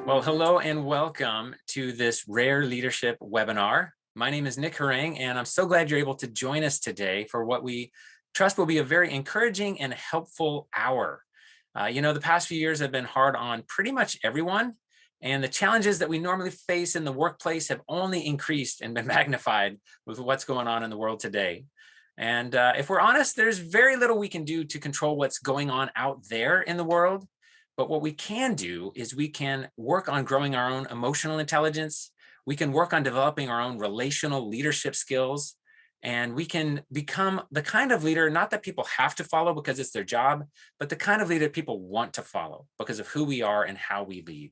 Well, hello and welcome to this Rare Leadership webinar. My name is Nick Harang, and I'm so glad you're able to join us today for what we trust will be a very encouraging and helpful hour. The past few years have been hard on pretty much everyone, and the challenges that we normally face in the workplace have only increased and been magnified with what's going on in the world today. And if we're honest, there's very little we can do to control what's going on out there in the world. But what we can do is we can work on growing our own emotional intelligence. We can work on developing our own relational leadership skills. And we can become the kind of leader, not that people have to follow because it's their job, but the kind of leader people want to follow because of who we are and how we lead.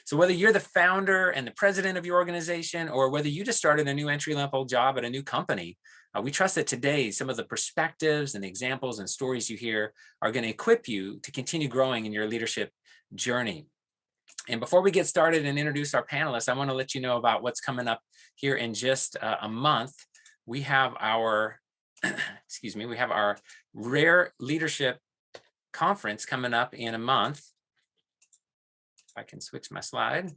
So whether you're the founder and the president of your organization, or whether you just started a new entry-level job at a new company, we trust that today some of the perspectives and the examples and stories you hear are going to equip you to continue growing in your leadership journey. And before we get started and introduce our panelists, I want to let you know about what's coming up here in just a month. We have our, we have our Rare Leadership Conference coming up in a month. If I can switch my slide.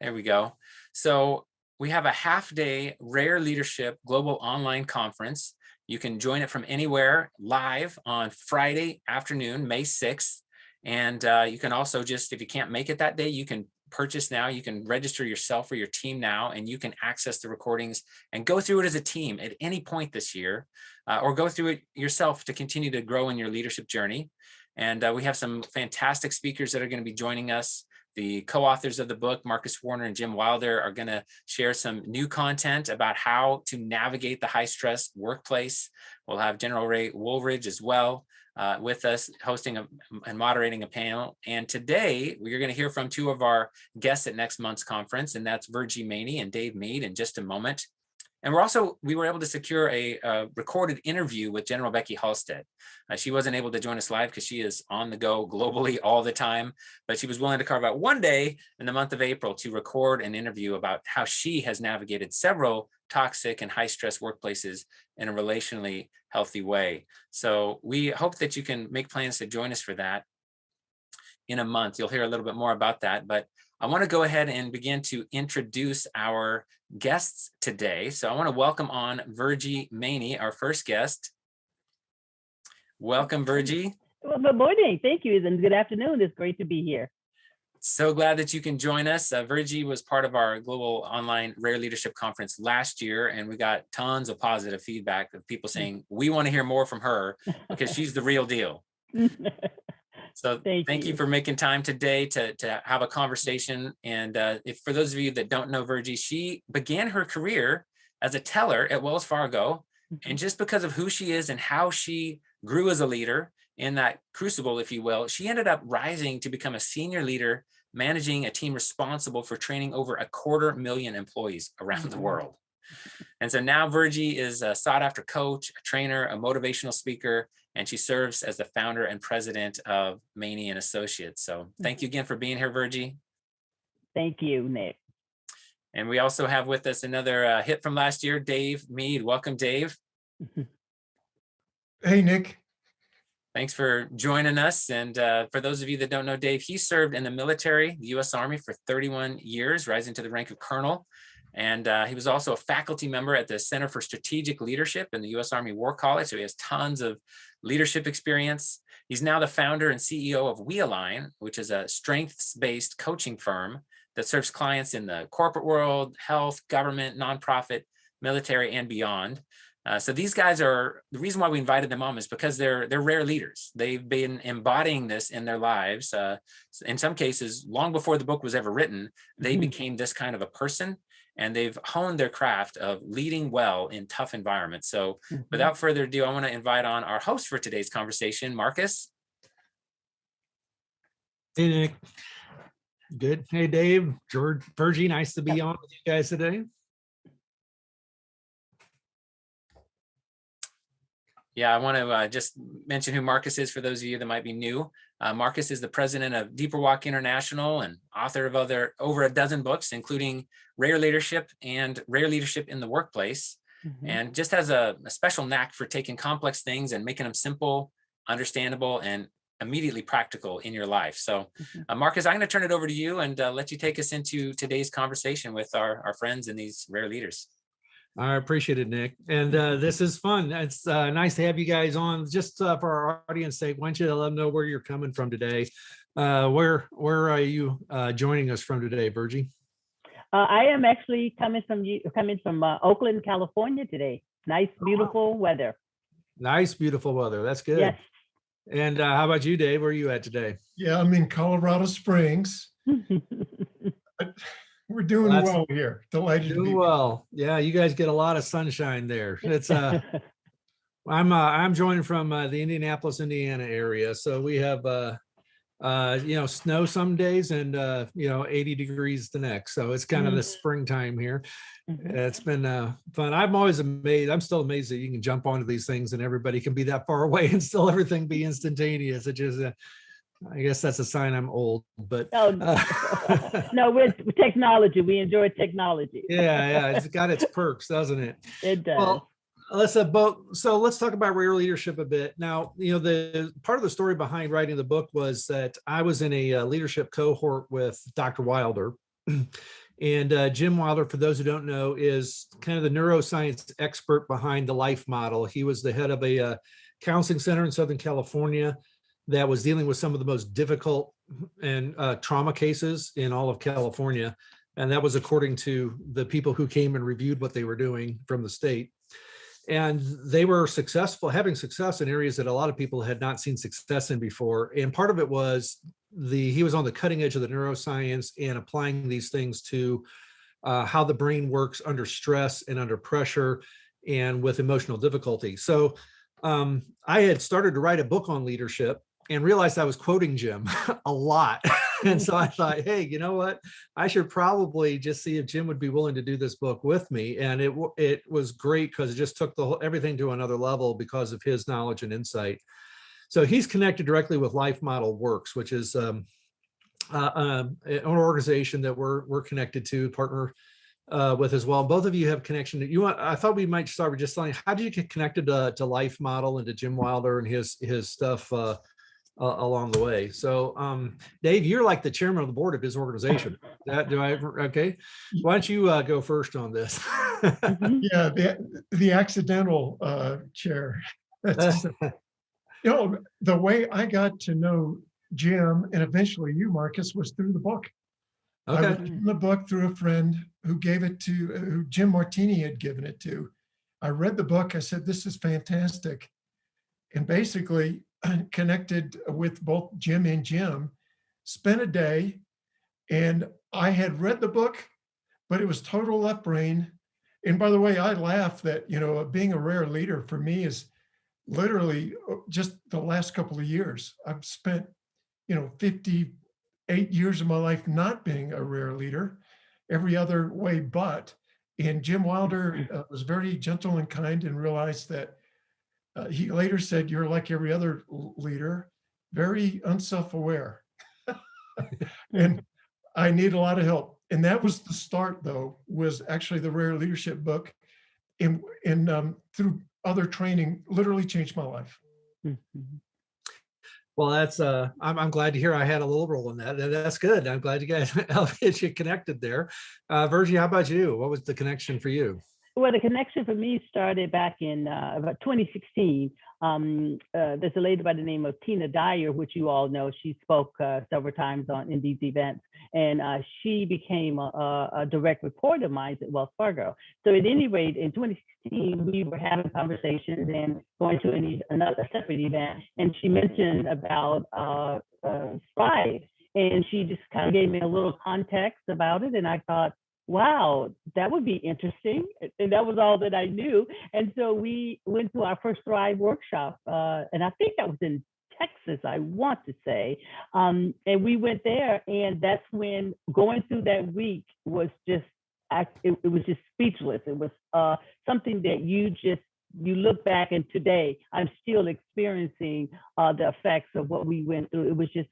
There we go. So we have a half-day Rare Leadership Global Online Conference. You can join it from anywhere live on Friday afternoon, May 6th. And you can also just, if you can't make it that day, you can purchase now. You can register yourself or your team now, and you can access the recordings and go through it as a team at any point this year, or go through it yourself to continue to grow in your leadership journey. And we have some fantastic speakers that are going to be joining us. The co-authors of the book, Marcus Warner and Jim Wilder, are going to share some new content about how to navigate the high-stress workplace. We'll have General Ray Woolridge as well with us, hosting and moderating a panel. And today, we're going to hear from two of our guests at next month's conference, and that's Virgie Maney and Dave Mead in just a moment. And we were able to secure a recorded interview with General Becky Halstead. She wasn't able to join us live because she is on the go globally all the time, but she was willing to carve out one day in the month of April to record an interview about how she has navigated several toxic and high stress workplaces in a relationally healthy way. So we hope that you can make plans to join us for that in a month. You'll hear a little bit more about that, but I want to go ahead and begin to introduce our guests today. So I want to welcome on Virgie Maney, our first guest. Welcome, Virgie. Well, good morning. Thank you. And good afternoon. It's great to be here. So glad that you can join us. Virgie was part of our Global Online Rare Leadership Conference last year, and we got tons of positive feedback of people saying, we want to hear more from her because she's the real deal. So thank you for making time today to have a conversation. And if for those of you that don't know Virgie, she began her career as a teller at Wells Fargo. And just because of who she is and how she grew as a leader in that crucible, if you will, she ended up rising to become a senior leader, managing a team responsible for training over 250,000 employees around the world. And so now Virgie is a sought after coach, a trainer, a motivational speaker, and she serves as the founder and president of Maney and Associates. So thank you again for being here, Virgie. Thank you, Nick. And we also have with us another hit from last year, Dave Mead. Welcome, Dave. Hey, Nick. Thanks for joining us. And for those of you that don't know Dave, he served in the military, the U.S. Army, for 31 years, rising to the rank of colonel. And he was also a faculty member at the Center for Strategic Leadership in the U.S. Army War College. So he has tons of leadership experience. He's now the founder and CEO of WeAlign, which is a strengths-based coaching firm that serves clients in the corporate world, health, government, nonprofit, military, and beyond. So these guys are, the reason why we invited them on is because they're rare leaders. They've been embodying this in their lives. In some cases, long before the book was ever written, they became this kind of a person, and they've honed their craft of leading well in tough environments. So without further ado, I want to invite on our host for today's conversation, Marcus. Hey, Nick. Good. Hey, Dave, George, Virgie, nice to be on with you guys today. Yeah, I want to just mention who Marcus is for those of you that might be new. Marcus is the president of Deeper Walk International and author of over a dozen books, including Rare Leadership and Rare Leadership in the Workplace, and just has a special knack for taking complex things and making them simple, understandable, and immediately practical in your life. So Mhm. Marcus, I'm going to turn it over to you and let you take us into today's conversation with our friends and these rare leaders. I appreciate it, Nick. And this is fun. It's nice to have you guys on. Just for our audience sake, why don't you let them know where you're coming from today? Where are you joining us from today, Virgie? I am actually coming from Oakland, California today. Nice, beautiful weather. Nice, beautiful weather. That's good. Yes. And how about you, Dave? Where are you at today? Yeah, I'm in Colorado Springs. We're doing Well, well here. Delighted to doing be. well. Yeah, you guys get a lot of sunshine there. It's I'm joining from the Indianapolis, Indiana area. So we have snow some days and 80 degrees the next. So it's kind of the springtime here. It's been fun. I'm always amazed. I'm still amazed that you can jump onto these things and everybody can be that far away and still everything be instantaneous. It just I guess that's a sign I'm old, but no, with technology, we enjoy technology. yeah, it's got its perks, doesn't it? It does. Well, let's talk about rare leadership a bit. Now, the part of the story behind writing the book was that I was in a leadership cohort with Dr. Wilder. And Jim Wilder, for those who don't know, is kind of the neuroscience expert behind the life model. He was the head of a counseling center in Southern California that was dealing with some of the most difficult and trauma cases in all of California. And that was according to the people who came and reviewed what they were doing from the state. And they were having success in areas that a lot of people had not seen success in before. And part of it was he was on the cutting edge of the neuroscience and applying these things to how the brain works under stress and under pressure and with emotional difficulty. So I had started to write a book on leadership and realized I was quoting Jim a lot. And so I thought, hey, you know what? I should probably just see if Jim would be willing to do this book with me. And it was great because it just took everything to another level because of his knowledge and insight. So he's connected directly with Life Model Works, which is an organization that we're connected to, partner with as well. Both of you have connection I thought we might start with just telling, how did you get connected to Life Model and to Jim Wilder and his stuff along the way? So Dave, you're like the chairman of the board of his organization. Okay. Why don't you go first on this? Yeah, the accidental chair. The way I got to know Jim and eventually you, Marcus, was through the book. Okay. I was in the book through a friend who gave it to, who Jim Martini had given it to. I read the book. I said, this is fantastic. And basically connected with both Jim and Jim, spent a day, and I had read the book, but it was total left brain. And by the way, I laugh that, being a rare leader for me is literally just the last couple of years. I've spent, 58 years of my life not being a rare leader, every other way but. And Jim Wilder was very gentle and kind and realized that he later said, you're like every other leader, very unself-aware. And I need a lot of help. And that was the start, though, was actually the Rare Leadership book. And through other training, literally changed my life. Well, that's I'm glad to hear I had a little role in that. That's good. I'm glad you guys get you connected there. Virgie, how about you? What was the connection for you? Well, the connection for me started back in about 2016. There's a lady by the name of Tina Dyer, which you all know. She spoke several times in these events, and she became a direct report of mine at Wells Fargo. So at any rate, in 2016, we were having conversations and going to another separate event, and she mentioned about Strive, and she just kind of gave me a little context about it, and I thought, wow, that would be interesting. And that was all that I knew. And so we went to our first Thrive workshop. And I think that was in Texas, I want to say. And we went there, and that's when going through that week was just, it was just speechless. It was something that you look back, and today I'm still experiencing the effects of what we went through. It was just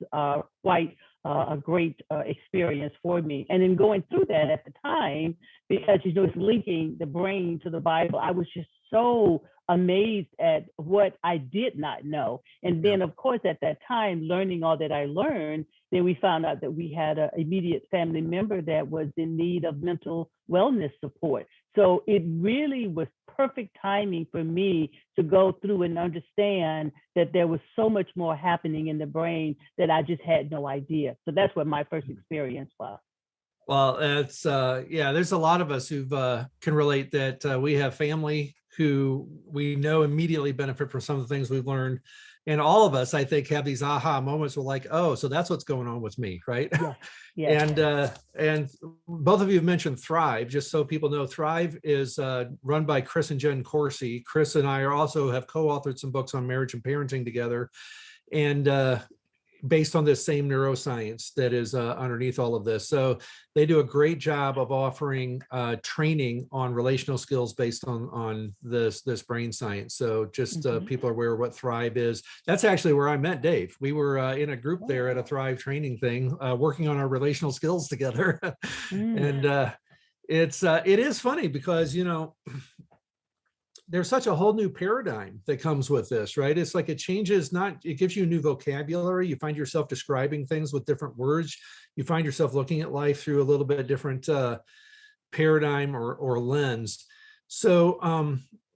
quite a great experience for me. And in going through that at the time, because it's linking the brain to the Bible, I was just so amazed at what I did not know. And then, of course, at that time, learning all that I learned, then we found out that we had an immediate family member that was in need of mental wellness support. So it really was perfect timing for me to go through and understand that there was so much more happening in the brain that I just had no idea. So that's what my first experience was. Well, it's yeah, there's a lot of us who can relate that we have family who we know immediately benefit from some of the things we've learned. And all of us, I think, have these aha moments where like, oh, so that's what's going on with me, right? Yeah. Yeah. And both of you have mentioned Thrive. Just so people know, Thrive is run by Chris and Jen Corsi. Chris and I are also have co-authored some books on marriage and parenting together. And based on this same neuroscience that is underneath all of this. So they do a great job of offering training on relational skills based on this brain science. So just people are aware of what Thrive is. That's actually where I met Dave. We were in a group there at a Thrive training thing, working on our relational skills together. And it is funny because, you know, there's such a whole new paradigm that comes with this, right? It's like it changes, it gives you a new vocabulary. You find yourself describing things with different words. You find yourself looking at life through a little bit different paradigm or lens. So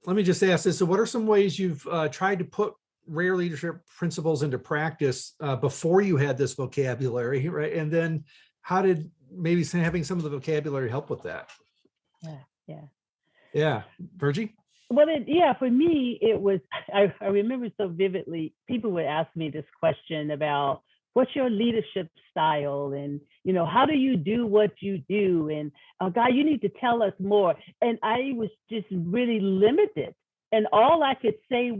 let me just ask this. So what are some ways you've tried to put rare leadership principles into practice before you had this vocabulary, right? And then how did maybe having some of the vocabulary help with that? Yeah. Virgie? Well, for me, it was, I remember so vividly, people would ask me this question about what's your leadership style? And, you know, how do you do what you do? And Guy, you need to tell us more. And I was just really limited. And all I could say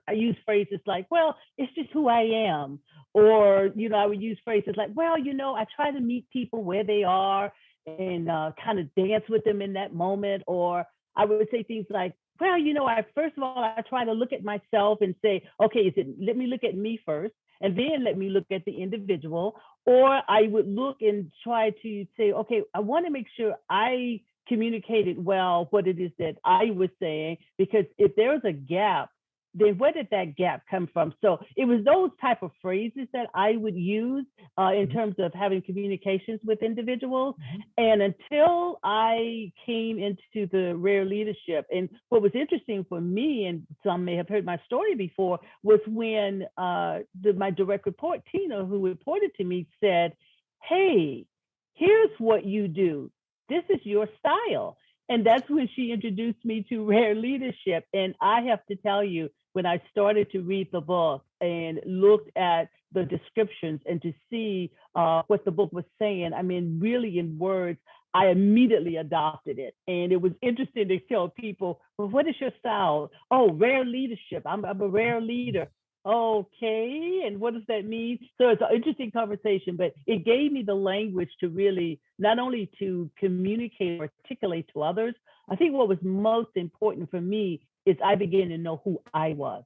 I used phrases like, well, it's just who I am. Or, you know, I would use phrases like, well, you know, I try to meet people where they are and kind of dance with them in that moment. Or I would say things like, well, you know, first of all, I try to look at myself and say, okay, let me look at me first, and then let me look at the individual. Or I would look and try to say, okay, I want to make sure I communicated well what it is that I was saying, because if there was a gap, then where did that gap come from? So it was those type of phrases that I would use in terms of having communications with individuals. And until I came into the rare leadership, and what was interesting for me, and some may have heard my story before, was when my direct report, Tina, who reported to me, said, hey, here's what you do. This is your style. And that's when she introduced me to rare leadership. And I have to tell you, when I started to read the book and looked at the descriptions and to see what the book was saying, I mean, really in words, I immediately adopted it. And it was interesting to tell people, well, what is your style? Oh, rare leadership. I'm a rare leader. Okay, and what does that mean? So it's an interesting conversation, but it gave me the language to really not only to communicate or articulate to others. I think what was most important for me is I began to know who I was.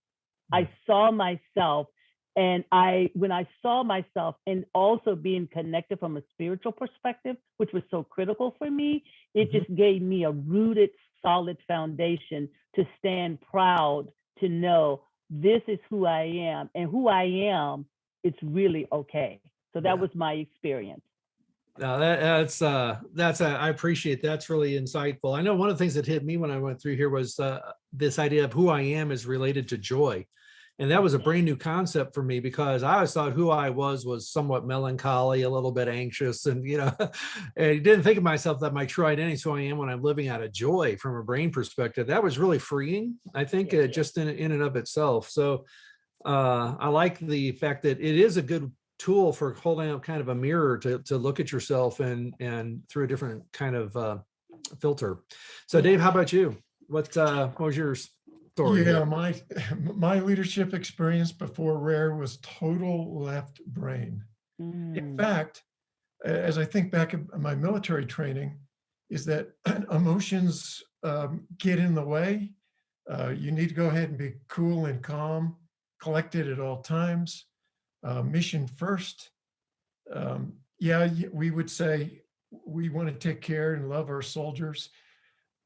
I saw myself, and when I saw myself and also being connected from a spiritual perspective, which was so critical for me, it just gave me a rooted, solid foundation to stand proud, to know this is who I am, and who I am, it's really okay. So that was my experience. No, I appreciate that's really insightful. I know one of the things that hit me when I went through here was this idea of who I am is related to joy. And that was a brand new concept for me, because I always thought who I was somewhat melancholy, a little bit anxious, and, you know, I didn't think of myself that my true identity is who I am when I'm living out of joy from a brain perspective. That was really freeing, I think, just in and of itself. So I like the fact that it is a good tool for holding up kind of a mirror to look at yourself and through a different kind of filter. So Dave, how about you? What was yours? Story. Yeah, my leadership experience before rare was total left brain. In fact, as I think back of my military training, is that emotions get in the way. You need to go ahead and be cool and calm, collected at all times, mission first. We would say we want to take care and love our soldiers,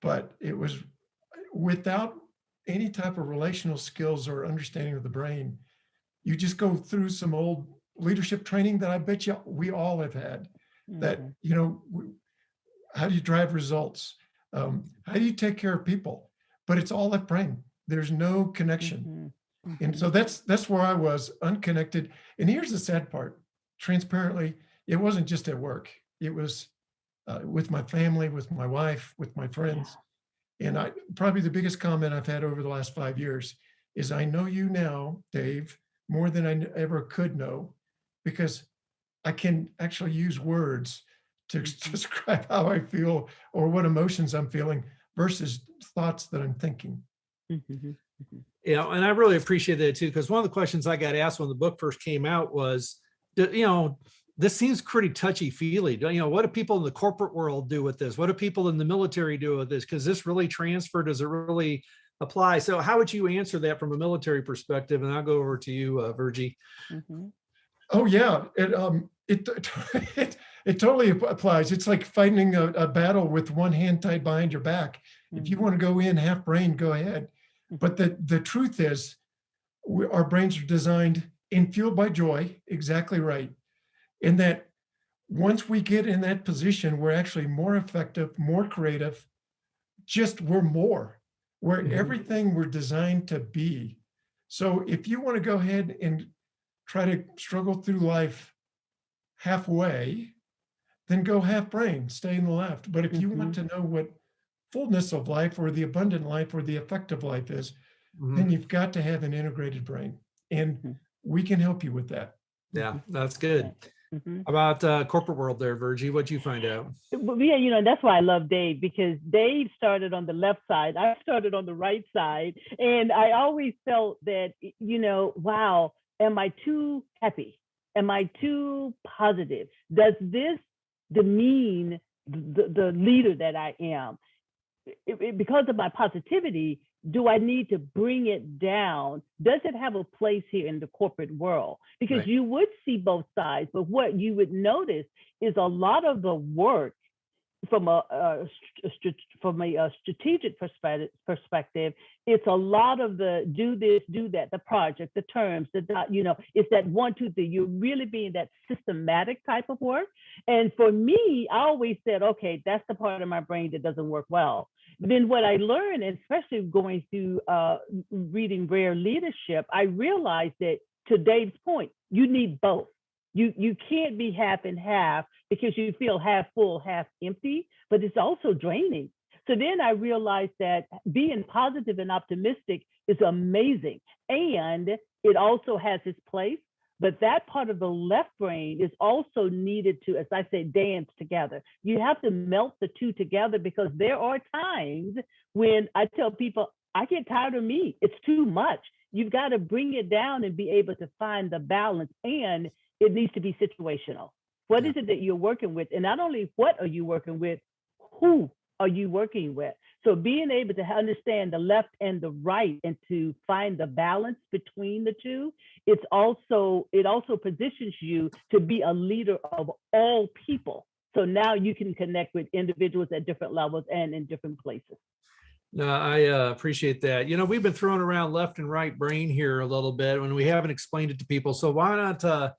but it was without any type of relational skills or understanding of the brain, you just go through some old leadership training that I bet you we all have had. That, you know, how do you drive results? How do you take care of people? But it's all left brain. There's no connection. And so that's where I was, unconnected. And here's the sad part. Transparently, it wasn't just at work. It was with my family, with my wife, with my friends. And I probably the biggest comment I've had over the last 5 years is, I know you now, Dave, more than I ever could know, because I can actually use words to describe how I feel or what emotions I'm feeling versus thoughts that I'm thinking. Yeah, and I really appreciate that too, because one of the questions I got asked when the book first came out was, you know, this seems pretty touchy-feely. You know, what do people in the corporate world do with this? What do people in the military do with this? Because this really transfer, does it really apply? So how would you answer that from a military perspective? And I'll go over to you, Virgie. Oh yeah, it totally applies. It's like fighting a battle with one hand tied behind your back. If you want to go in half brain, go ahead. But the truth is, our brains are designed and fueled by joy, exactly right. And that once we get in that position, we're actually more effective, more creative, just we're more. We're everything we're designed to be. So if you want to go ahead and try to struggle through life halfway, then go half brain, stay in the left. But if you want to know what fullness of life or the abundant life or the effective life is, then you've got to have an integrated brain. And we can help you with that. Yeah, that's good. About corporate world there, Virgie, what'd you find out? Yeah, you know, that's why I love Dave, because Dave started on the left side. I started on the right side. And I always felt that, you know, wow, am I too happy? Am I too positive? Does this demean the leader that I am? Because of my positivity, do I need to bring it down? Does it have a place here in the corporate world? Because you would see both sides, but what you would notice is a lot of the work from a strategic perspective, it's a lot of the do this, do that, the project, the terms, you know, it's that 1, 2, 3. You're really being that systematic type of work. And for me, I always said, okay, that's the part of my brain that doesn't work well. Then what I learned, especially going through reading Rare Leadership, I realized that, to Dave's point, you need both. You can't be half and half, because you feel half full, half empty, but it's also draining. So then I realized that being positive and optimistic is amazing. And it also has its place. But that part of the left brain is also needed to, as I say, dance together. You have to melt the two together, because there are times when I tell people, I get tired of me. It's too much. You've got to bring it down and be able to find the balance. And it needs to be situational. What is it that you're working with? And not only what are you working with, who are you working with? So being able to understand the left and the right and to find the balance between the two, it also positions you to be a leader of all people. So now you can connect with individuals at different levels and in different places. No, I appreciate that. You know, we've been throwing around left and right brain here a little bit when we haven't explained it to people. So why not,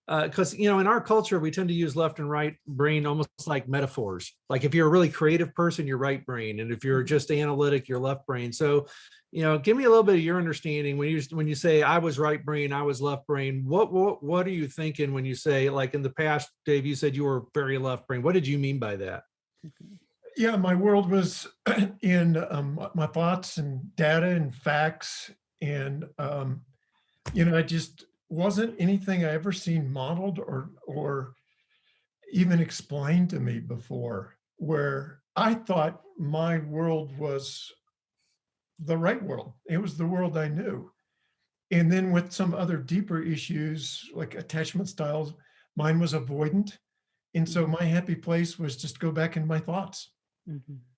because, you know, in our culture, we tend to use left and right brain almost like metaphors. Like if you're a really creative person, you're right brain. And if you're just analytic, you're left brain. So, you know, give me a little bit of your understanding when you say I was right brain, I was left brain. What are you thinking when you say, like in the past, Dave, you said you were very left brain. What did you mean by that? Yeah, my world was in my thoughts and data and facts. And, you know, I just wasn't anything I ever seen modeled or even explained to me before, where I thought my world was the right world. It was the world I knew. And then with some other deeper issues like attachment styles, mine was avoidant. And so my happy place was just go back in my thoughts.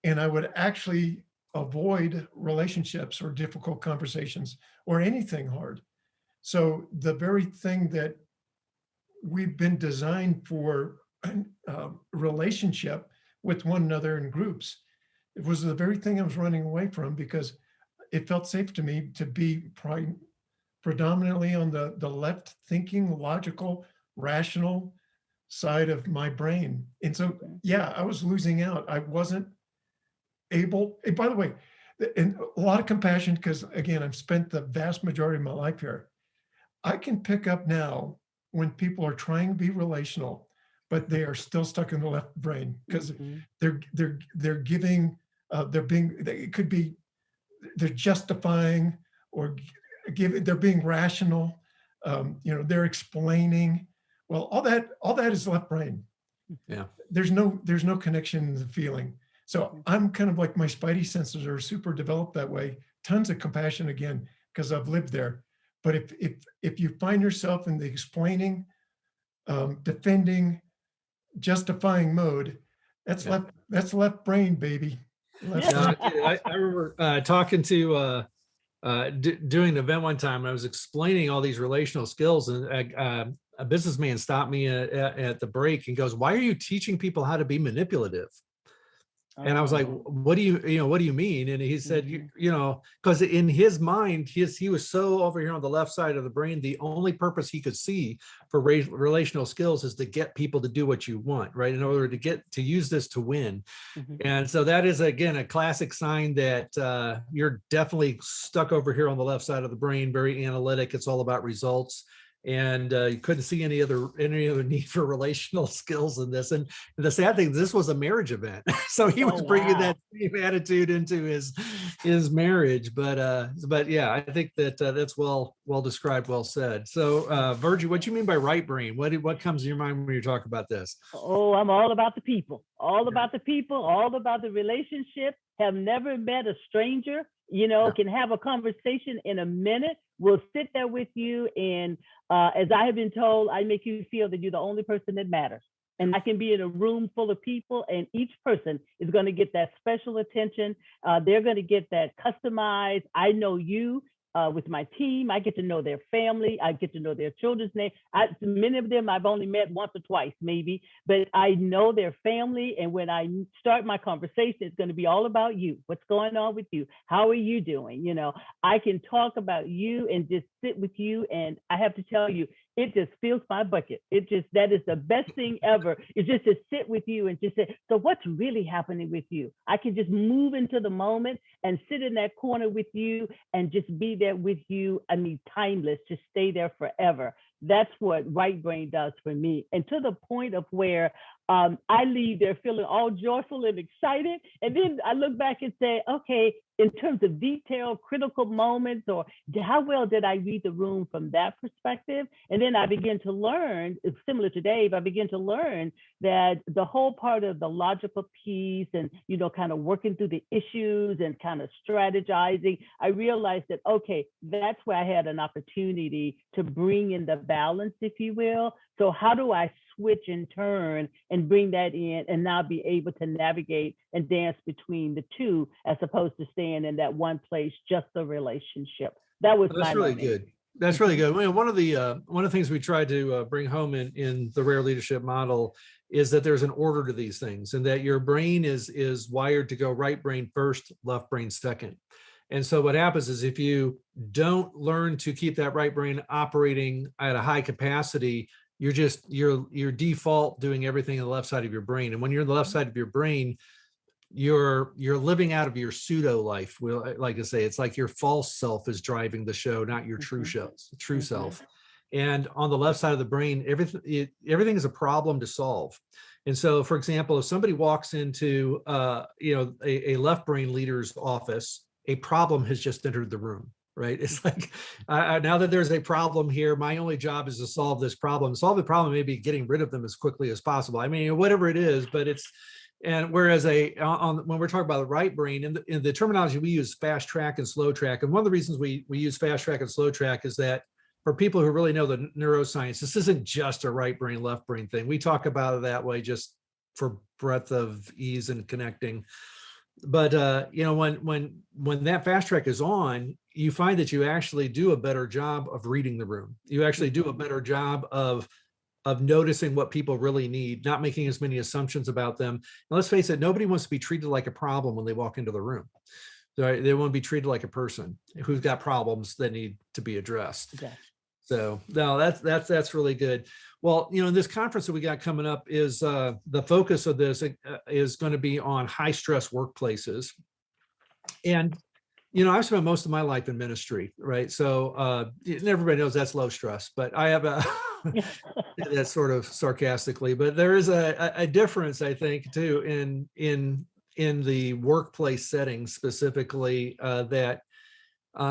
And I would actually avoid relationships or difficult conversations or anything hard. So the very thing that we've been designed for relationship with one another in groups, it was the very thing I was running away from, because it felt safe to me to be predominantly on the left thinking, logical, rational side of my brain. And so, yeah, I was losing out. I wasn't able, and by the way, and a lot of compassion, because again, I've spent the vast majority of my life here. I can pick up now when people are trying to be relational, but they are still stuck in the left brain because they're giving, it could be, they're justifying or they're being rational. They're explaining. Well, all that is left brain. Yeah. There's no connection in the feeling. So I'm kind of like, my spidey senses are super developed that way. Tons of compassion again, because I've lived there. But if you find yourself in the explaining, defending, justifying mode, that's left brain, baby. I remember talking to doing an event one time, and I was explaining all these relational skills, and a businessman stopped me at the break and goes, "Why are you teaching people how to be manipulative?" And I was like, what do you mean? And he said, because in his mind, he was so over here on the left side of the brain, the only purpose he could see for relational skills is to get people to do what you want, right? In order to use this to win. And so that is, again, a classic sign that you're definitely stuck over here on the left side of the brain, very analytic. It's all about results. And you couldn't see any other need for relational skills in this. And the sad thing, this was a marriage event, so he was bringing that same attitude into his marriage. But yeah, I think that's well described, well said. So Virgie, what do you mean by right brain? What comes to your mind when you talk about this? Oh, I'm all about the people, all about the people, all about the relationship. Have never met a stranger, can have a conversation in a minute. We'll sit there with you. And as I have been told, I make you feel that you're the only person that matters. And I can be in a room full of people, and each person is going to get that special attention. They're going to get that customized. I know you. With my team, I get to know their family. I get to know their children's name. Many of them I've only met once or twice, maybe, but I know their family. And when I start my conversation, it's going to be all about you. What's going on with you? How are you doing? I can talk about you and just sit with you. And I have to tell you, it just fills my bucket. That is the best thing ever. It's just to sit with you and just say, so what's really happening with you? I can just move into the moment and sit in that corner with you and just be there with you. I mean, timeless, just stay there forever. That's what right brain does for me. And to the point of where I leave there feeling all joyful and excited. And then I look back and say, okay, in terms of detail, critical moments, or how well did I read the room from that perspective? And then I begin to learn, similar to Dave, I begin to learn that the whole part of the logical piece and, kind of working through the issues and kind of strategizing, I realized that, okay, that's where I had an opportunity to bring in the balance, if you will. So how do I switch and turn and bring that in and now be able to navigate and dance between the two, as opposed to staying in that one place, just the relationship? That was That's really good. That's really good. One of the things we tried to bring home in the Rare Leadership model is that there's an order to these things, and that your brain is wired to go right brain first, left brain second. And so what happens is, if you don't learn to keep that right brain operating at a high capacity, you're default doing everything on the left side of your brain. And when you're on the left side of your brain, you're living out of your pseudo life. Well, like I say, it's like your false self is driving the show, not your true self. And on the left side of the brain, everything is a problem to solve. And so, for example, if somebody walks into a left brain leader's office, a problem has just entered the room. Right. It's like, now that there's a problem here, my only job is to solve this problem. Solve the problem, maybe getting rid of them as quickly as possible. I mean, whatever it is, but and whereas when we're talking about the right brain, in the terminology we use, fast track and slow track. And one of the reasons we use fast track and slow track is that for people who really know the neuroscience, this isn't just a right brain, left brain thing. We talk about it that way just for breadth of ease and connecting. But when that fast track is on, you find that you actually do a better job of reading the room. You actually do a better job of noticing what people really need, not making as many assumptions about them. And let's face it, nobody wants to be treated like a problem when they walk into the room. They want to be treated like a person who's got problems that need to be addressed. Yeah. So no, that's really good. Well, this conference that we got coming up is the focus of this is going to be on high stress workplaces. And I've spent most of my life in ministry, right? So and everybody knows that's low stress, but I have that's sort of sarcastically, but there is a difference, I think, too, in the workplace setting specifically, that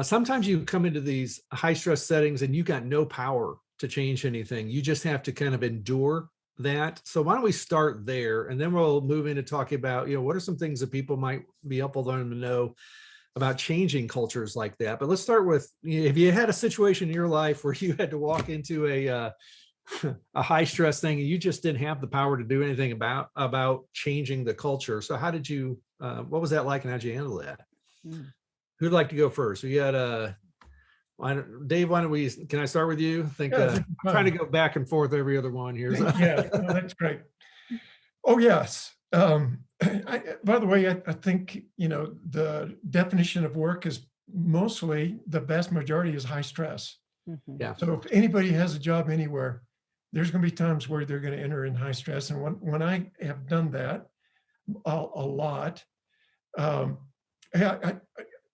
sometimes you come into these high stress settings and you got no power to change anything. You just have to kind of endure that. So why don't we start there, and then we'll move into talking about, what are some things that people might be helpful for them to know about changing cultures like that. But let's start with, if you had a situation in your life where you had to walk into a high stress thing and you just didn't have the power to do anything about changing the culture. So how did you, what was that like, and how'd you handle that? Who'd like to go first? We got Dave, can I start with you? I'm trying to go back and forth every other one here. So. Yeah, no, that's great. Oh, yes. By the way, I think, the definition of work is mostly, the vast majority is high stress. Yeah. So if anybody has a job anywhere, there's going to be times where they're going to enter in high stress. And when I have done that a lot,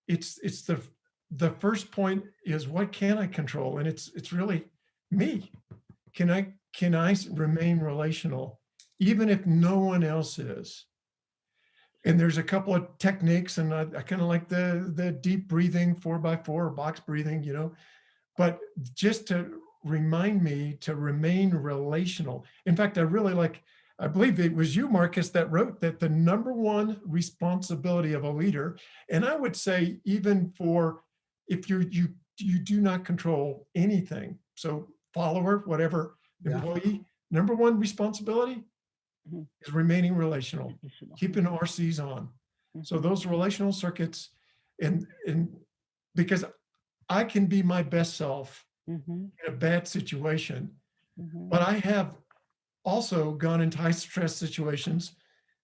it's the first point is, what can I control? And it's really me. Can I remain relational, even if no one else is? And there's a couple of techniques, and I kind of like the deep breathing, 4x4 or box breathing, but just to remind me to remain relational. In fact, I believe it was you, Marcus, that wrote that the number one responsibility of a leader, and I would say even for if you do not control anything, so follower, whatever, employee, number one responsibility is remaining relational, keeping RCs on. So those relational circuits, and because I can be my best self in a bad situation, but I have also gone into high stress situations,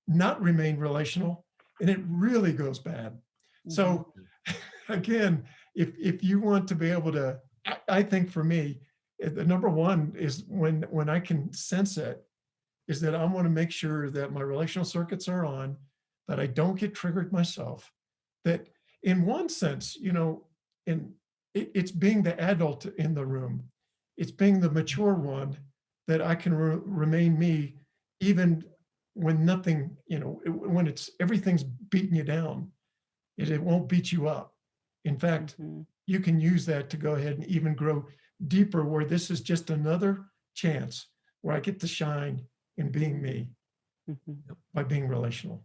not remain relational, and it really goes bad. So again, if you want to be able to, I think for me, the number one is when I can sense it, is that I want to make sure that my relational circuits are on, that I don't get triggered myself, that in one sense, it's being the adult in the room. It's being the mature one, that I can remain me, even when nothing, when everything's beating you down, it won't beat you up. In fact, you can use that to go ahead and even grow deeper, where this is just another chance where I get to shine in being me by being relational.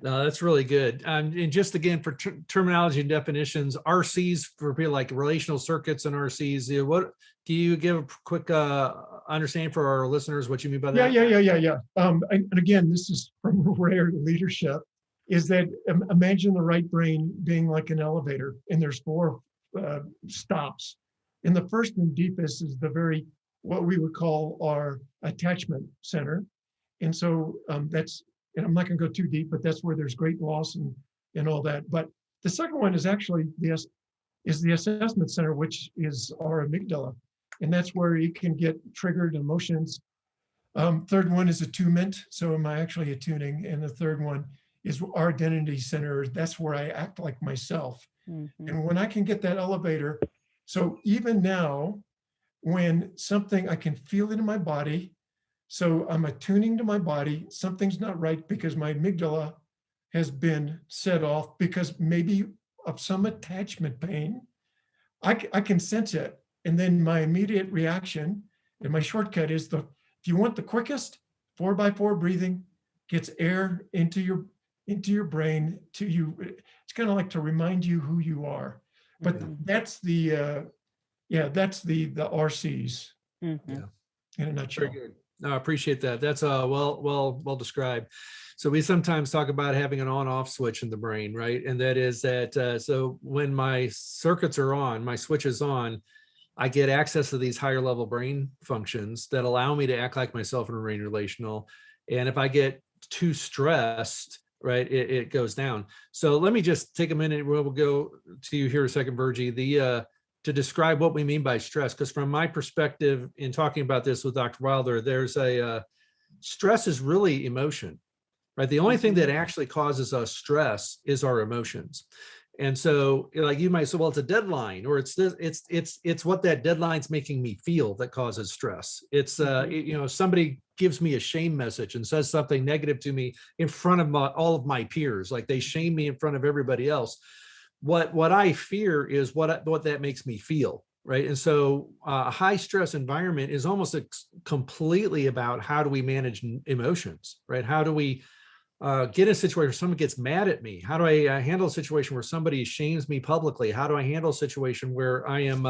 No, that's really good. And just again, for terminology and definitions, RCs for people like relational circuits and RCs, what do you give a quick understanding for our listeners what you mean by that? Yeah. And again, this is from rare leadership, is that imagine the right brain being like an elevator, and there's 4 stops. And the first and deepest is what we would call our attachment center. And so and I'm not going to go too deep, but that's where there's great loss and all that. But the second one is actually the assessment center, which is our amygdala. And that's where you can get triggered emotions. Third one is attunement. So am I actually attuning? And the third one is our identity center. That's where I act like myself. And when I can get that elevator, so even now, when something, I can feel it in my body, so I'm attuning to my body, something's not right because my amygdala has been set off because maybe of some attachment pain. I can sense it. And then my immediate reaction and my shortcut is if you want the quickest, 4x4 breathing gets air into your brain it's kind of like to remind you who you are. But that's the RCs in a nutshell. Very good. No, I appreciate that. That's well described. So we sometimes talk about having an on-off switch in the brain, right? And that is that so when my circuits are on, my switch is on, I get access to these higher level brain functions that allow me to act like myself and remain relational. And if I get too stressed, right, it goes down. So let me just take a minute. We'll go to you here a second, Virgie, to describe what we mean by stress. Because from my perspective, in talking about this with Dr. Wilder, there's stress is really emotion, right? The only thing that actually causes us stress is our emotions. And so, like, you might say, well, it's a deadline, or it's this, it's what that deadline's making me feel that causes stress. It's somebody gives me a shame message and says something negative to me in front of all of my peers, like they shame me in front of everybody else. What I fear is what that makes me feel, right? And so a high stress environment is almost completely about how do we manage emotions, right? How do we get in a situation where someone gets mad at me? How do I handle a situation where somebody shames me publicly? How do I handle a situation where I am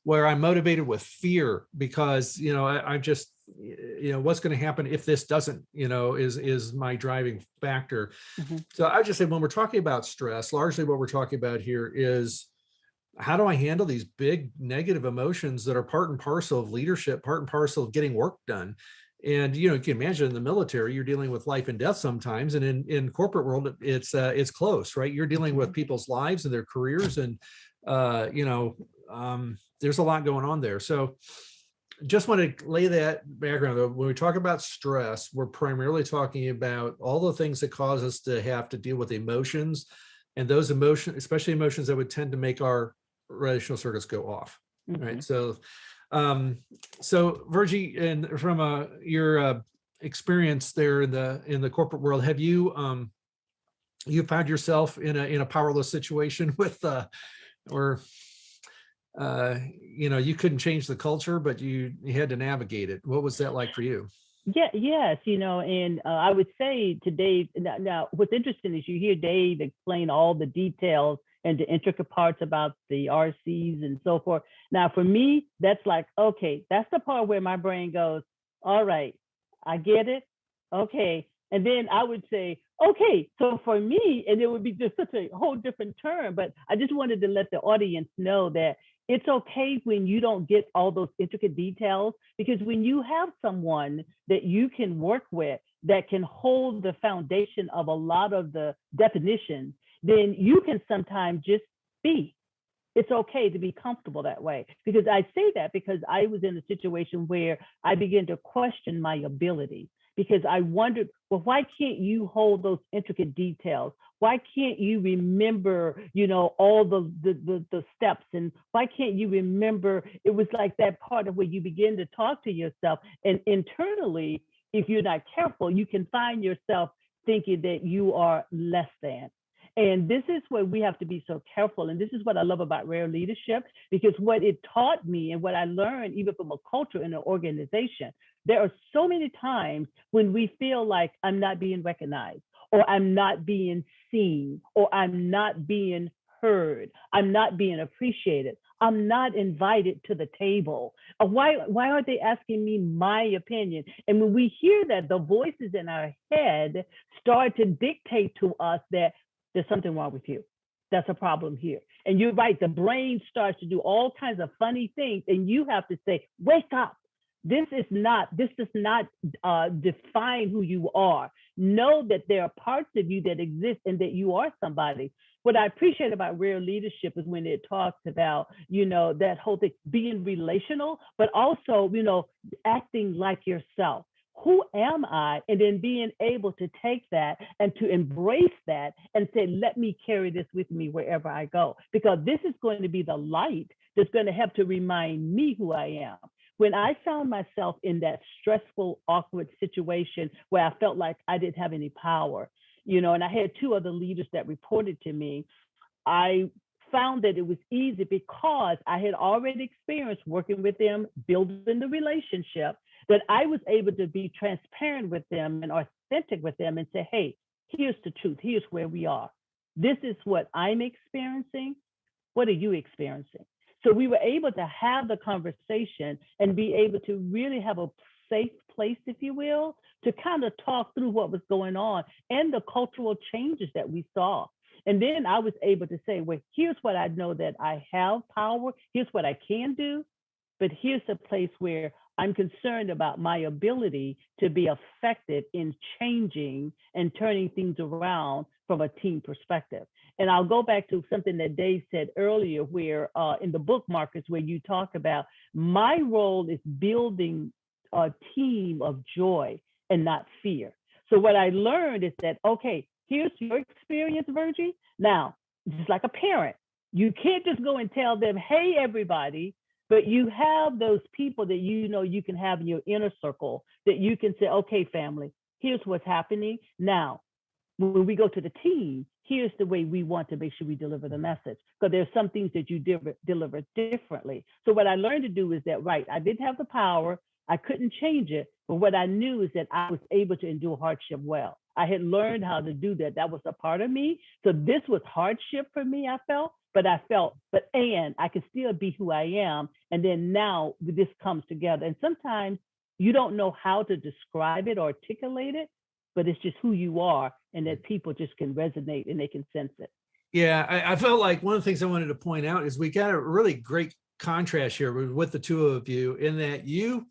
where I'm motivated with fear because, I'm just, what's going to happen if this doesn't, is my driving factor. So I just say, when we're talking about stress, largely what we're talking about here is, how do I handle these big negative emotions that are part and parcel of leadership, part and parcel of getting work done? And you can imagine in the military, you're dealing with life and death sometimes, and in corporate world, it's close, right? You're dealing with people's lives and their careers, and there's a lot going on there. So, just want to lay that background. When we talk about stress, we're primarily talking about all the things that cause us to have to deal with emotions, and those emotions, especially emotions that would tend to make our relational circuits go off, right? So. So Virgie, and from your experience there in the corporate world, have you found yourself in a powerless situation with or you couldn't change the culture, but you had to navigate it? What was that like for you? Yeah, yes, and I would say to Dave, now what's interesting is you hear Dave explain all the details and the intricate parts about the RCs and so forth. Now, for me, that's like, okay, that's the part where my brain goes, all right, I get it. Okay. And then I would say, okay, so for me, and it would be just such a whole different term, but I just wanted to let the audience know that it's okay when you don't get all those intricate details, because when you have someone that you can work with that can hold the foundation of a lot of the definitions, then you can sometimes just be. It's okay to be comfortable that way. Because I say that because I was in a situation where I began to question my ability, because I wondered, well, why can't you hold those intricate details? Why can't you remember, all the steps? And why can't you remember? It was like that part of where you begin to talk to yourself, and internally, if you're not careful, you can find yourself thinking that you are less than. And this is where we have to be so careful. And this is what I love about Rare Leadership, because what it taught me and what I learned, even from a culture in an organization, there are so many times when we feel like I'm not being recognized, or I'm not being seen, or I'm not being heard, I'm not being appreciated, I'm not invited to the table. Why aren't they asking me my opinion? And when we hear that, the voices in our head start to dictate to us that there's something wrong with you. That's a problem here. And you're right, the brain starts to do all kinds of funny things, and you have to say, wake up. This does not define who you are. Know that there are parts of you that exist and that you are somebody. What I appreciate about Rare Leadership is when it talks about, that whole thing, being relational, but also, acting like yourself. Who am I? And then being able to take that and to embrace that and say, let me carry this with me wherever I go, because this is going to be the light that's going to help to remind me who I am. When I found myself in that stressful, awkward situation where I felt like I didn't have any power, and I had two other leaders that reported to me, I found that it was easy because I had already experienced working with them, building the relationship, that I was able to be transparent with them and authentic with them and say, hey, here's the truth. Here's where we are. This is what I'm experiencing. What are you experiencing? So we were able to have the conversation and be able to really have a safe place, if you will, to kind of talk through what was going on and the cultural changes that we saw. And then I was able to say, well, here's what I know that I have power. Here's what I can do. But here's a place where I'm concerned about my ability to be effective in changing and turning things around from a team perspective. And I'll go back to something that Dave said earlier, where in the book, Marcus, where you talk about my role is building a team of joy and not fear. So what I learned is that, okay, here's your experience, Virgie. Now, just like a parent, you can't just go and tell them, hey, everybody, but you have those people that you know you can have in your inner circle that you can say, okay, family, here's what's happening. Now, when we go to the team, here's the way we want to make sure we deliver the message. Because there's some things that you deliver differently. So what I learned to do is that, right, I didn't have the power. I couldn't change it. But what I knew is that I was able to endure hardship well. I had learned how to do that. That was a part of me. So this was hardship for me, I felt. But I can still be who I am. And then now this comes together. And sometimes you don't know how to describe it or articulate it, but it's just who you are, and that people just can resonate and they can sense it. Yeah, I felt like one of the things I wanted to point out is we got a really great contrast here with the two of you, in that you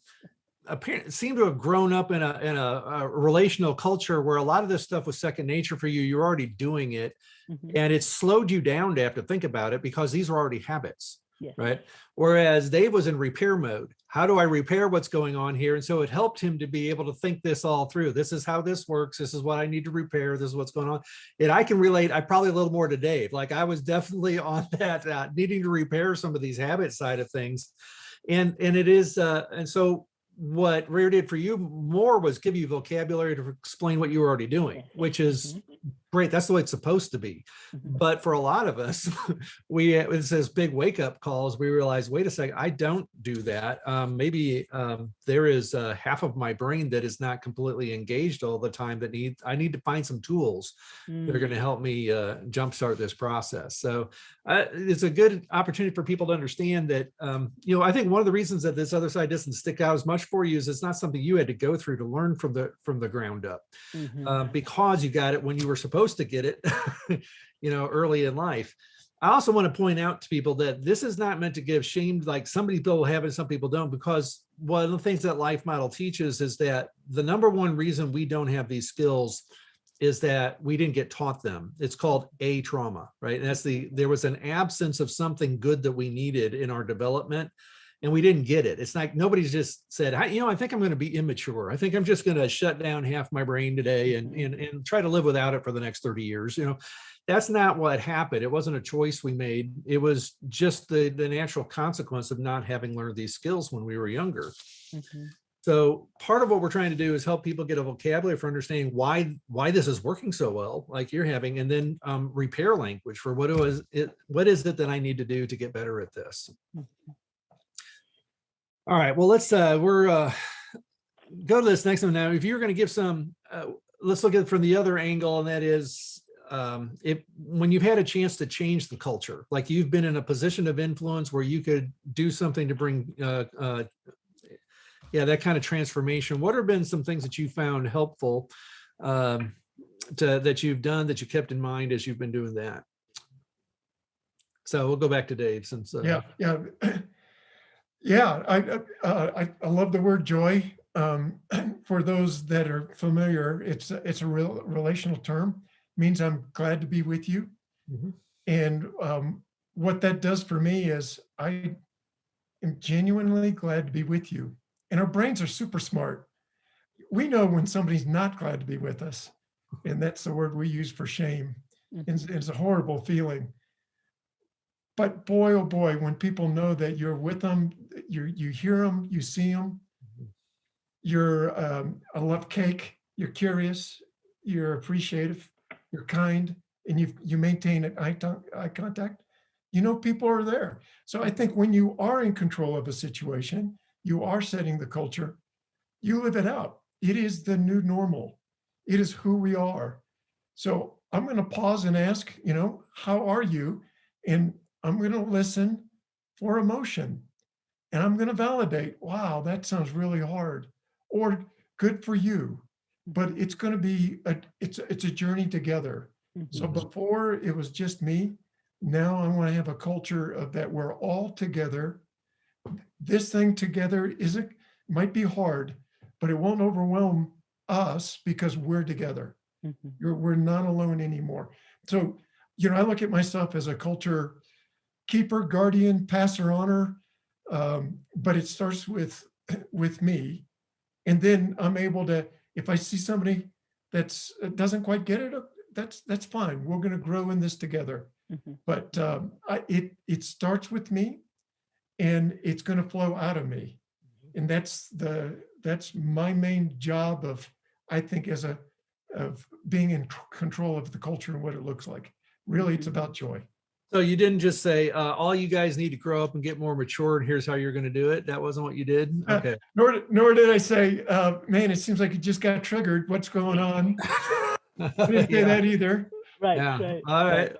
apparently seem to have grown up in a relational culture where a lot of this stuff was second nature for you. You're already doing it. Mm-hmm. And it slowed you down to have to think about it because these are already habits. Yes. Right. Whereas Dave was in repair mode. How do I repair what's going on here? And so it helped him to be able to think this all through. This is how this works. This is what I need to repair. This is what's going on. And I can relate. I probably a little more to Dave. Like I was definitely on that needing to repair some of these habit side of things. And it is. And so what Rare did for you more was give you vocabulary to explain what you were already doing, which is great. That's the way it's supposed to be. But for a lot of us, it says big wake up calls. We realize, wait a second, I don't do that. Maybe there is half of my brain that is not completely engaged all the time that I need to find some tools that are going to help me jumpstart this process. So it's a good opportunity for people to understand that, I think one of the reasons that this other side doesn't stick out as much for you is it's not something you had to go through to learn from the ground up, because you got it when you were supposed to get it, early in life. I also want to point out to people that this is not meant to give shame, like some people have it, some people don't, because one of the things that Life Model teaches is that the number one reason we don't have these skills is that we didn't get taught them. It's called a trauma, right? And there was an absence of something good that we needed in our development, and we didn't get it. It's like nobody's just said, I think I'm going to be immature. I think I'm just going to shut down half my brain today and try to live without it for the next 30 years. That's not what happened. It wasn't a choice we made. It was just the natural consequence of not having learned these skills when we were younger. So part of what we're trying to do is help people get a vocabulary for understanding why this is working so well, like you're having, and then repair language for what is it that I need to do to get better at this. All right, well, let's go to this next one now. If you're going to give some, let's look at it from the other angle, and that is when you've had a chance to change the culture, like you've been in a position of influence where you could do something to bring that kind of transformation. What have been some things that you found helpful that you've done, that you kept in mind as you've been doing that? So we'll go back to Dave since I love the word joy. For those that are familiar, it's a real relational term. It means I'm glad to be with you. And what that does for me is I am genuinely glad to be with you. And our brains are super smart. We know when somebody's not glad to be with us. And that's the word we use for shame. It's a horrible feeling. But boy, oh boy, when people know that you're with them, you hear them, you see them, you're a love cake, you're curious, you're appreciative, you're kind, and you maintain eye contact, people are there. So I think when you are in control of a situation, you are setting the culture, you live it out. It is the new normal. It is who we are. So I'm going to pause and ask, how are you? And I'm going to listen for emotion, and I'm going to validate, wow, that sounds really hard, or good for you. But it's going to be it's a journey together. So before it was just me, now I want to have a culture of that we're all together. This thing together might be hard, but it won't overwhelm us because we're together. We're not alone anymore. So, I look at myself as a culture keeper, guardian, passer honor, but it starts with me. And then I'm able to, if I see somebody that's doesn't quite get it, that's fine. We're going to grow in this together. But it starts with me, and it's going to flow out of me. And that's my main job I think, of being in control of the culture and what it looks like. Really, it's about joy. So you didn't just say, all you guys need to grow up and get more mature, and here's how you're going to do it. That wasn't what you did. Okay. Nor did I say, man, it seems like it just got triggered. What's going on? I didn't say that either. Right. Yeah. Right. All right.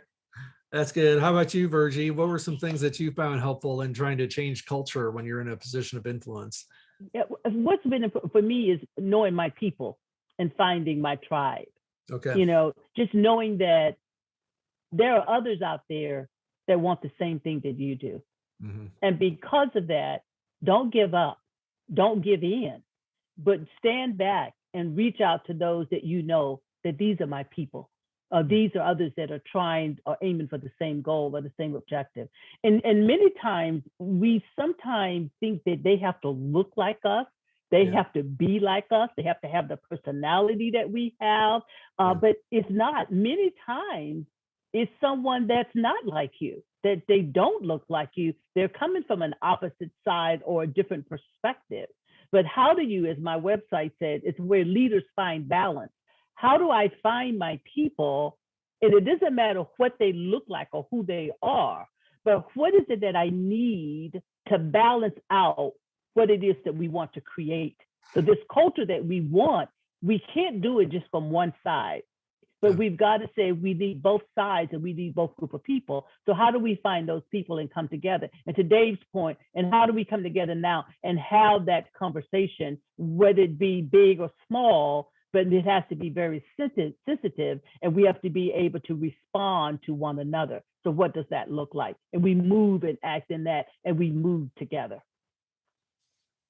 That's good. How about you, Virgie? What were some things that you found helpful in trying to change culture when you're in a position of influence? Yeah, what's been for me is knowing my people and finding my tribe. Okay. Just knowing that there are others out there that want the same thing that you do. And because of that, don't give up, don't give in, but stand back and reach out to those that that these are my people. These are others that are trying or aiming for the same goal or the same objective. And many times we sometimes think that they have to look like us. They have to be like us. They have to have the personality that we have. But it's not. Many times it's someone that's not like you, that they don't look like you. They're coming from an opposite side or a different perspective. But how do you, as my website said, it's where leaders find balance. How do I find my people? And it doesn't matter what they look like or who they are, but what is it that I need to balance out what it is that we want to create? So this culture that we want, we can't do it just from one side, but we've got to say we need both sides and we need both group of people. So how do we find those people and come together? And to Dave's point, and how do we come together now and have that conversation, whether it be big or small, but it has to be very sensitive, and we have to be able to respond to one another. So what does that look like? And we move and act in that, and we move together.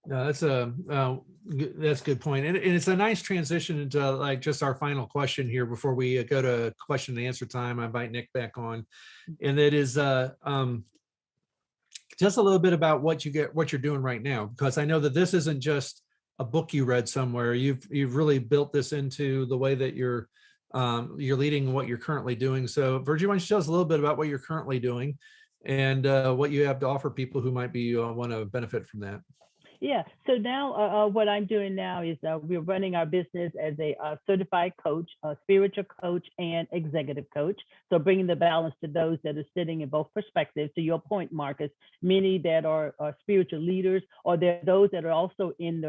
No, that's a good point, and it's a nice transition into like just our final question here before we go to question and answer time. I invite Nick back on, and it is just a little bit about what you're doing right now, because I know that this isn't just a book you read somewhere. You've really built this into the way that you're leading what you're currently doing. So Virgie, why don't you tell us a little bit about what you're currently doing and what you have to offer people who might be want to benefit from that? Yeah. So now what I'm doing now is we're running our business as a certified coach, a spiritual coach, and executive coach. So bringing the balance to those that are sitting in both perspectives. To your point, Marcus, many that are spiritual leaders, or there are those that are also in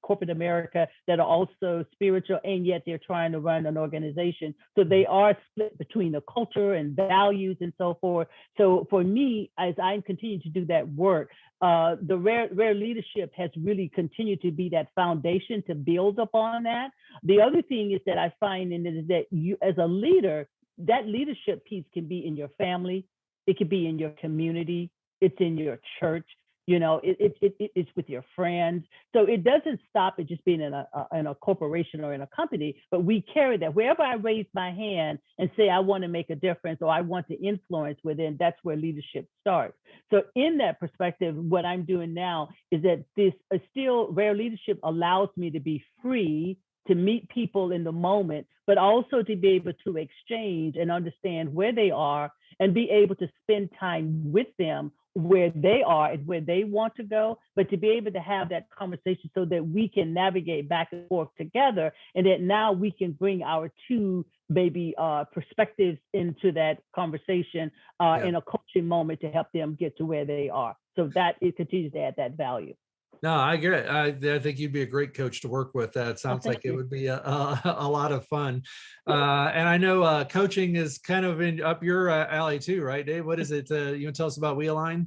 corporate America that are also spiritual, and yet they're trying to run an organization. So they are split between the culture and values and so forth. So for me, as I continue to do that work, the rare leadership has really continued to be that foundation to build upon that. The other thing is that I find in it is that you, as a leader, that leadership piece can be in your family, it could be in your community, it's in your church, it's with your friends. So it doesn't stop at just being in a corporation or in a company, but we carry that. Wherever I raise my hand and say, I want to make a difference or I want to influence within, that's where leadership starts. So in that perspective, what I'm doing now is that this still rare leadership allows me to be free to meet people in the moment, but also to be able to exchange and understand where they are and be able to spend time with them where they are and where they want to go, but to be able to have that conversation so that we can navigate back and forth together, and that now we can bring our two maybe perspectives into that conversation in a coaching moment to help them get to where they are. So that it continues to add that value. No, I get it. I think you'd be a great coach to work with. That sounds like it would be a lot of fun. And I know coaching is kind of up your alley too, right, Dave? What is it? You want to tell us about WeAlign?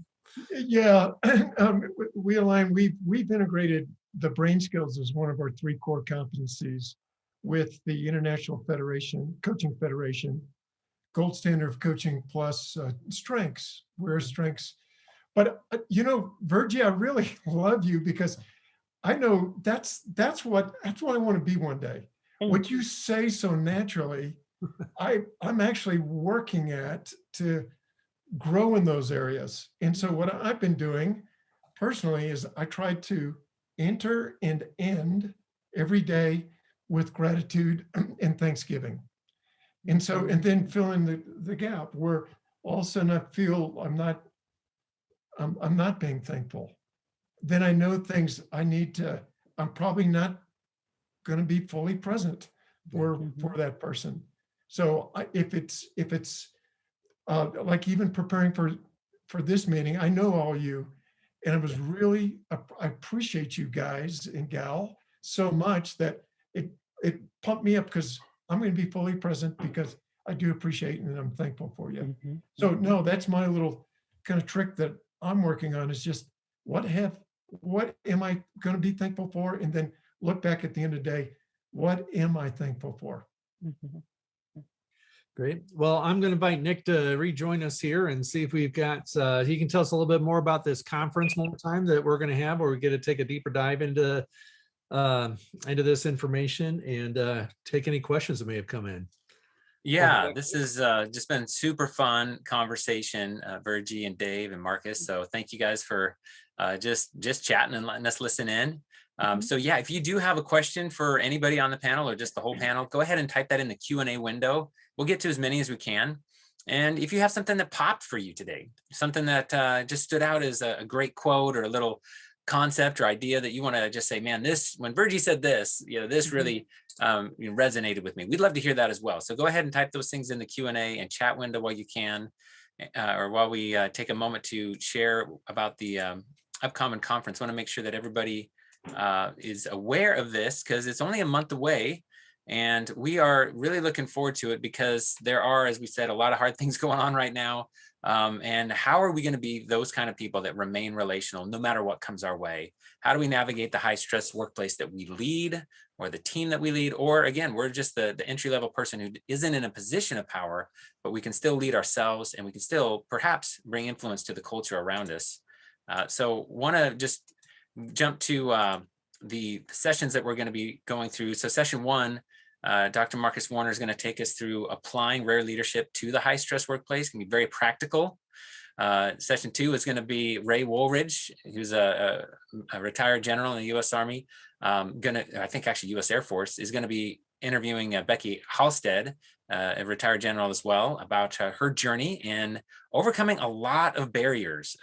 Yeah, WeAlign, we've integrated the brain skills as one of our 3 core competencies with the International Coaching Federation, gold standard of coaching plus strengths, where strengths. But, Virgie, I really love you because I know that's what I want to be one day. Thank What you say so naturally, I'm actually working at to grow in those areas. And so what I've been doing personally is I try to enter and end every day with gratitude and thanksgiving. And so, and then fill in the gap where all of a sudden I feel I'm not being thankful. Then I know things I need to, I'm probably not going to be fully present for that person. So if it's like even preparing for this meeting, I know all you, and it was really, I appreciate you guys and gal so much that it pumped me up because I'm going to be fully present because I do appreciate and I'm thankful for you. So no, that's my little kind of trick that I'm working on, is just what am I going to be thankful for? And then look back at the end of the day, what am I thankful for? Great. Well, I'm going to invite Nick to rejoin us here and see if we've got, he can tell us a little bit more about this conference one more time that we're going to have, where we get to take a deeper dive into this information and take any questions that may have come in. Yeah, this has just been super fun conversation, Virgie and Dave and Marcus. So thank you guys for just chatting and letting us listen in. So yeah, if you do have a question for anybody on the panel or just the whole panel, go ahead and type that in the Q&A window. We'll get to as many as we can. And if you have something that popped for you today, something that just stood out as a great quote or a little concept or idea that you want to just say, man, this, when Virgie said this, this really resonated with me. We'd love to hear that as well. So go ahead and type those things in the Q&A and chat window while you can, or while we take a moment to share about the upcoming conference. I want to make sure that everybody is aware of this, because it's only a month away. And we are really looking forward to it, because there are, as we said, a lot of hard things going on right now. And how are we going to be those kind of people that remain relational no matter what comes our way? How do we navigate the high stress workplace that we lead, or the team that we lead? Or again, we're just the entry level person who isn't in a position of power, but we can still lead ourselves, and we can still perhaps bring influence to the culture around us. So want to just jump to the sessions that we're going to be going through. So session 1, Dr. Marcus Warner is going to take us through applying rare leadership to the high stress workplace. It can be very practical. Session 2 is going to be Ray Woolridge, who's a retired general in the U.S. Army. I think actually U.S. Air Force, is going to be interviewing Becky Halstead, a retired general as well, about her journey in overcoming a lot of barriers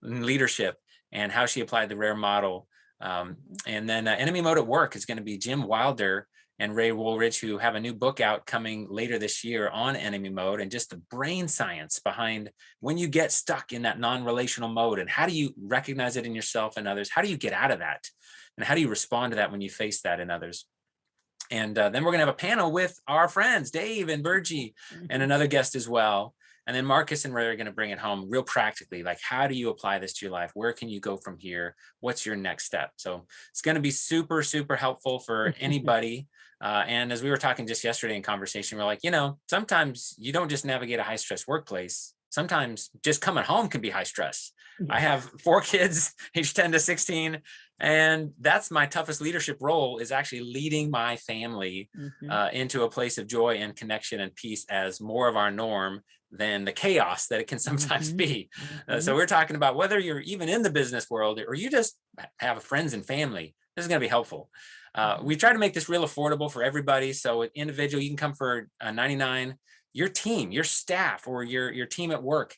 in leadership and how she applied the rare model. And then Enemy Mode at Work is going to be Jim Wilder and Ray Woolridge, who have a new book out coming later this year on enemy mode and just the brain science behind when you get stuck in that non-relational mode, and how do you recognize it in yourself and others? How do you get out of that? And how do you respond to that when you face that in others? And then we're going to have a panel with our friends, Dave and Virgie, and another guest as well. And then Marcus and Ray are going to bring it home real practically. Like, how do you apply this to your life? Where can you go from here? What's your next step? So it's going to be super, super helpful for anybody. And as we were talking just yesterday in conversation, we're like, sometimes you don't just navigate a high stress workplace. Sometimes just coming home can be high stress. I have 4 kids, age 10 to 16. And that's my toughest leadership role, is actually leading my family into a place of joy and connection and peace as more of our norm than the chaos that it can sometimes be. So we're talking about whether you're even in the business world or you just have friends and family. This is going to be helpful. We try to make this real affordable for everybody. So an individual, you can come for $99. Your team, your staff, or your team at work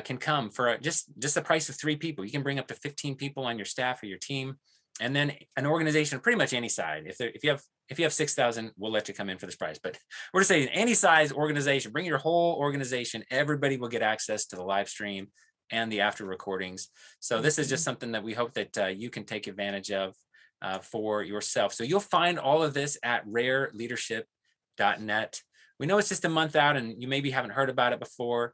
can come for just the price of 3 people. You can bring up to 15 people on your staff or your team. And then an organization, pretty much any size. If you have 6,000, we'll let you come in for this price. But we're just saying any size organization, bring your whole organization. Everybody will get access to the live stream and the after recordings. So this is just something that we hope that you can take advantage of for yourself. So you'll find all of this at rareleadership.net. We know it's just a month out and you maybe haven't heard about it before.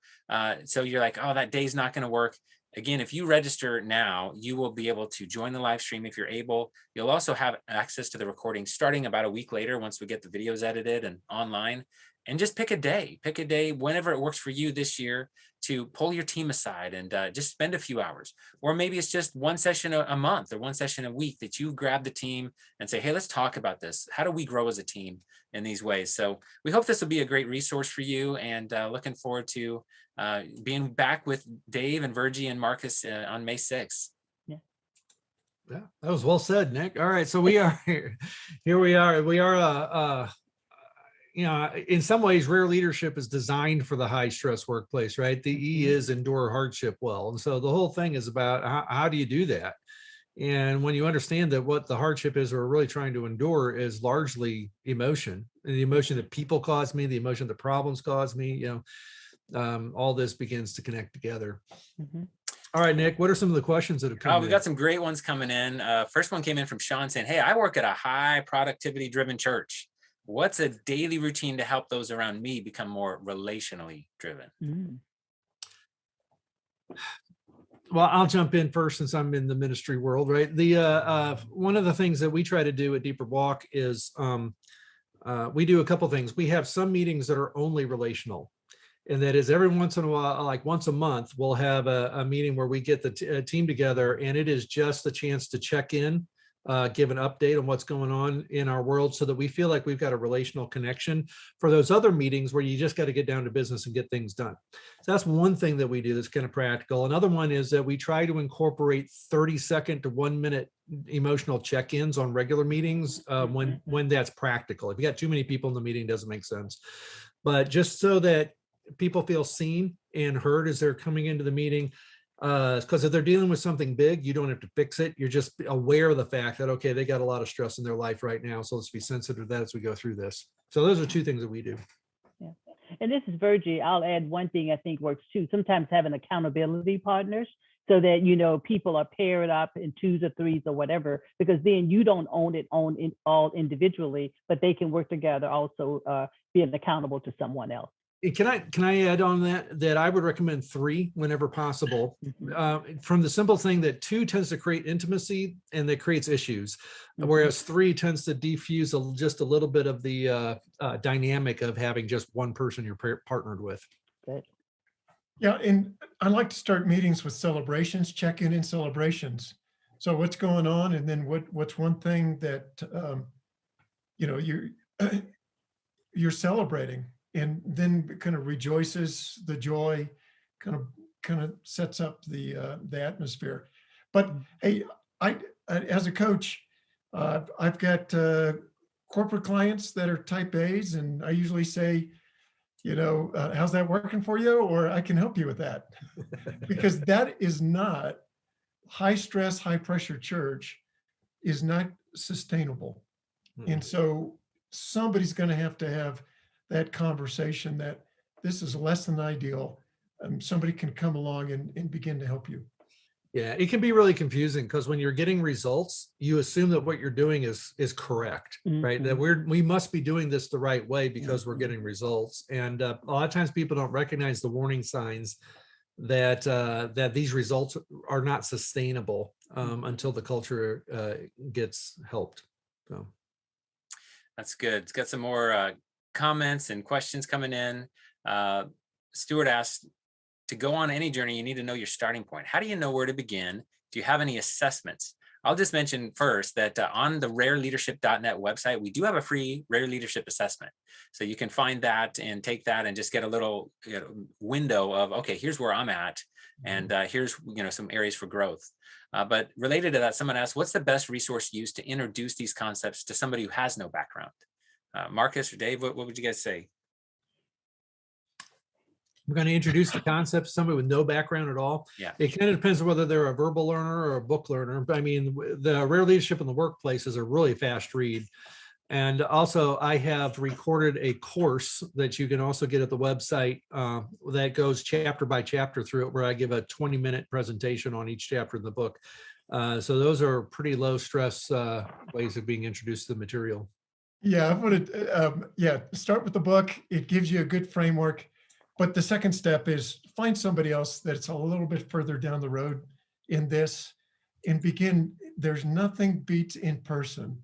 So you're like, oh, that day's not going to work. Again, if you register now, you will be able to join the live stream if you're able. You'll also have access to the recording starting about a week later once we get the videos edited and online. and just pick a day whenever it works for you this year to pull your team aside and just spend a few hours. Or maybe it's just one session a month or one session a week that you grab the team and say, hey, let's talk about this. How do we grow as a team in these ways? So we hope this will be a great resource for you, and looking forward to being back with Dave and Virgie and Marcus on May 6th. Yeah, that was well said, Nick. All right, so we are here. Here we are. We are, in some ways, rare leadership is designed for the high stress workplace, right? The E is endure hardship well, and so the whole thing is about how do you do that? And when you understand that what the hardship is we're really trying to endure is largely emotion, and the emotion that people cause me, the emotion that problems cause me, all this begins to connect together. Mm-hmm. All right, Nick, what are some of the questions that have come in? We got some great ones coming in. First one came in from Sean saying, hey, I work at a high productivity driven church. What's a daily routine to help those around me become more relationally driven? Mm. Well, I'll jump in first since I'm in the ministry world, right? The one of the things that we try to do at Deeper Walk is we do a couple things. We have some meetings that are only relational. And that is every once in a while, like once a month, we'll have a meeting where we get the team together, and it is just a chance to check in, give an update on what's going on in our world so that we feel like we've got a relational connection for those other meetings where you just got to get down to business and get things done. So that's one thing that we do that's kind of practical. Another one is that we try to incorporate 30-second to 1-minute emotional check-ins on regular meetings when that's practical. If you got too many people in the meeting, it doesn't make sense. But just so that people feel seen and heard as they're coming into the meeting, because if they're dealing with something big, you don't have to fix it. You're just aware of the fact that, okay, they got a lot of stress in their life right now, so let's be sensitive to that as we go through this. So those are two things that we do. Yeah. And this is Virgie. I'll add one thing I think works too. Sometimes having accountability partners so that, people are paired up in 2s or 3s or whatever, because then you don't own it all individually, but they can work together also being accountable to someone else. Can I add on that I would recommend 3 whenever possible, from the simple thing that 2 tends to create intimacy and that creates issues, whereas 3 tends to diffuse just a little bit of the dynamic of having just one person you're partnered with. Good. Yeah, and I like to start meetings with celebrations, check in celebrations. So what's going on, and then what's one thing that you're celebrating. And then kind of rejoices, the joy kind of sets up the atmosphere. But hey, I as a coach, I've got corporate clients that are type A's, and I usually say, how's that working for you? Or I can help you with that, because that is not high stress, high pressure church is not sustainable. Mm-hmm. And so somebody's going to have that conversation that this is less than ideal. Somebody can come along and begin to help you. Yeah, it can be really confusing because when you're getting results, you assume that what you're doing is correct, mm-hmm. right? That we must be doing this the right way because mm-hmm. we're getting results. And a lot of times people don't recognize the warning signs that these results are not sustainable until the culture gets helped. So that's good. It's got some more comments and questions coming in. Stuart asked, to go on any journey, you need to know your starting point. How do you know where to begin? Do you have any assessments? I'll just mention first that on the rareleadership.net website, we do have a free Rare Leadership assessment. So you can find that and take that and just get a little window of, okay, here's where I'm at. And here's some areas for growth. But related to that, someone asked, what's the best resource used to introduce these concepts to somebody who has no background? Marcus or Dave, what would you guys say? We're going to introduce the concept to somebody with no background at all. Yeah. It kind of depends on whether they're a verbal learner or a book learner. I mean, the Rare Leadership in the Workplace is a really fast read. And also I have recorded a course that you can also get at the website that goes chapter by chapter through it, where I give a 20-minute presentation on each chapter of the book. So those are pretty low stress ways of being introduced to the material. Yeah, I want to start with the book. It gives you a good framework. But the second step is find somebody else that's a little bit further down the road in this and begin. There's nothing beats in person.